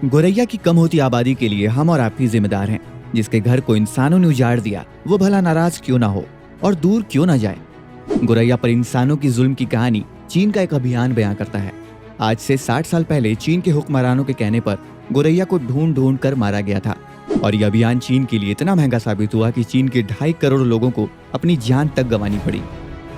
गोरैया की कम होती आबादी के लिए हम और आप ही जिम्मेदार हैं। जिसके घर को इंसानों ने उजाड़ दिया वो भला नाराज क्यों ना हो और दूर क्यों ना जाए। गोरैया पर इंसानों की जुल्म की कहानी चीन का एक अभियान बयां करता है। आज से 60 साल पहले चीन के हुक्मरानों के कहने पर गोरैया को ढूंढ ढूंढ कर मारा गया था और यह अभियान चीन के लिए इतना महंगा साबित हुआ कि चीन के 2.5 करोड़ लोगों को अपनी जान तक गंवानी पड़ी।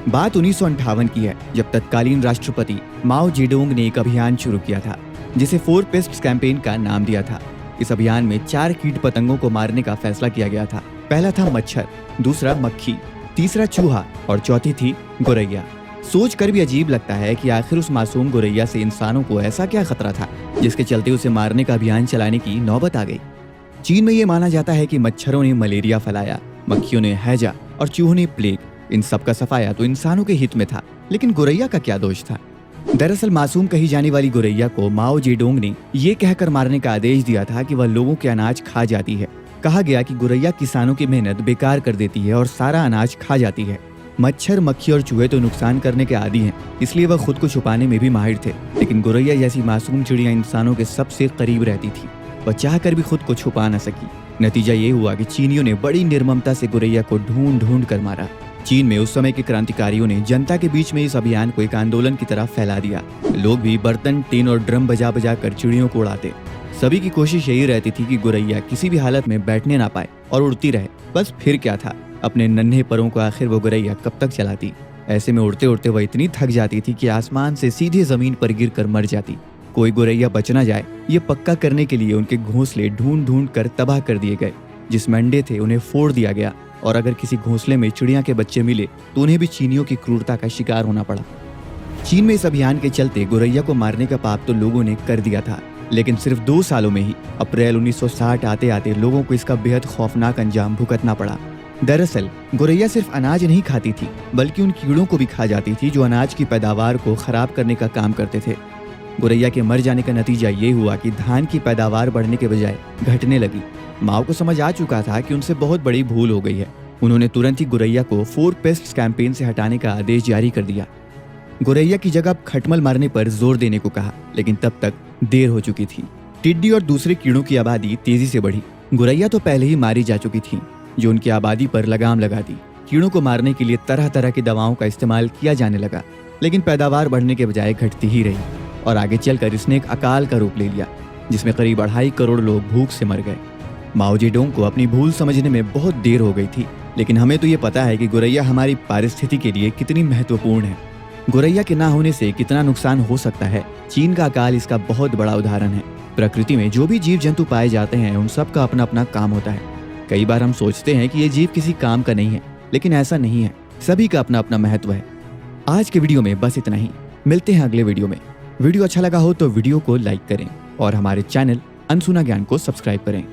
बात 1958 की है, जब तत्कालीन राष्ट्रपति माओ जेडोंग ने एक अभियान शुरू किया था जिसे 4 पेस्ट्स कैंपेन का नाम दिया था। इस अभियान में 4 कीट पतंगों को मारने का फैसला किया गया था। पहला था मच्छर, दूसरा मक्खी, तीसरा चूहा और चौथी थी गोरैया। सोच कर भी अजीब लगता है कि आखिर उस मासूम गोरैया से इंसानों को ऐसा क्या खतरा था जिसके चलते उसे मारने का अभियान चलाने की नौबत आ गई। चीन में ये माना जाता है कि मच्छरों ने मलेरिया फैलाया, मक्खियों ने हैजा और चूहों ने प्लेग। इन सब का सफाया तो इंसानों के हित में था, लेकिन गोरैया का क्या दोष था। दरअसल मासूम कही जाने वाली गोरैया को माओ जेडोंग ने ये कहकर मारने का आदेश दिया था कि वह लोगों के अनाज खा जाती है। कहा गया कि गोरैया किसानों की मेहनत बेकार कर देती है और सारा अनाज खा जाती है। मच्छर, मक्खी और चूहे तो नुकसान करने के आदी हैं, इसलिए वह खुद को छुपाने में भी माहिर थे। लेकिन गोरैया जैसी मासूम चिड़िया इंसानों के सबसे करीब रहती थी, वह चाहकर भी खुद को छुपा न सकी। नतीजा ये हुआ कि चीनियों ने बड़ी निर्ममता से गोरैया को ढूंढ ढूंढ कर मारा। चीन में उस समय के क्रांतिकारियों ने जनता के बीच में इस अभियान को एक आंदोलन की तरह फैला दिया। लोग भी बर्तन, टीन और ड्रम बजा बजा कर चिड़ियों को उड़ाते। सभी की कोशिश यही रहती थी कि गोरैया किसी भी हालत में बैठने ना पाए और उड़ती रहे। बस फिर क्या था, अपने नन्हे परों को आखिर वो गोरैया कब तक चलाती। ऐसे में उड़ते उड़ते वह इतनी थक जाती थी कि आसमान से सीधे जमीन पर गिर कर मर जाती। कोई गोरैया बच ना जाए ये पक्का करने के लिए उनके घोंसले ढूंढ ढूंढ कर तबाह कर दिए गए। जिसमें अंडे थे उन्हें फोड़ दिया गया और अगर किसी घोंसले में चिड़िया के बच्चे मिले तो उन्हें भी चीनियों की क्रूरता का शिकार होना पड़ा। चीन में इस अभियान के चलते गोरैया को मारने का पाप तो लोगों ने कर दिया था, लेकिन सिर्फ 2 सालों में ही अप्रैल 1960 आते आते लोगों को इसका बेहद खौफनाक अंजाम भुगतना पड़ा। दरअसल गोरैया सिर्फ अनाज नहीं खाती थी, बल्कि उन कीड़ों को भी खा जाती थी जो अनाज की पैदावार को खराब करने का काम करते थे। गोरैया के मर जाने का नतीजा ये हुआ कि धान की पैदावार बढ़ने के बजाय घटने लगी। माओ को समझ आ चुका था कि उनसे बहुत बड़ी भूल हो गई है। उन्होंने तुरंत ही गोरैया को 4 पेस्ट्स कैंपेन से हटाने का आदेश जारी कर दिया। गोरैया की जगह खटमल मारने पर जोर देने को कहा, लेकिन तब तक देर हो चुकी थी। टिड्डी और दूसरे कीड़ों की आबादी तेजी से बढ़ी। गोरैया तो पहले ही मारी जा चुकी थी, जो उनकी आबादी पर लगाम लगा दी। कीड़ों को मारने के लिए तरह तरह की दवाओं का इस्तेमाल किया जाने लगा, लेकिन पैदावार बढ़ने के बजाय घटती ही रही और आगे चलकर इसने एक अकाल का रूप ले लिया, जिसमें करीब 2.5 करोड़ लोग भूख से मर गए। माओ जेडोंग को अपनी भूल समझने में बहुत देर हो गई थी, लेकिन हमें तो ये पता है कि गोरैया हमारी पारिस्थिति के लिए कितनी महत्वपूर्ण है। गोरैया के ना होने से कितना नुकसान हो सकता है, चीन का अकाल इसका बहुत बड़ा उदाहरण है। प्रकृति में जो भी जीव जंतु पाए जाते हैं उन सब का अपना अपना काम होता है। कई बार हम सोचते हैं कि ये जीव किसी काम का नहीं है, लेकिन ऐसा नहीं है, सभी का अपना अपना महत्व है। आज के वीडियो में बस इतना ही, मिलते हैं अगले वीडियो में। वीडियो अच्छा लगा हो तो वीडियो को लाइक करें और हमारे चैनल अनसुना ज्ञान को सब्सक्राइब करें।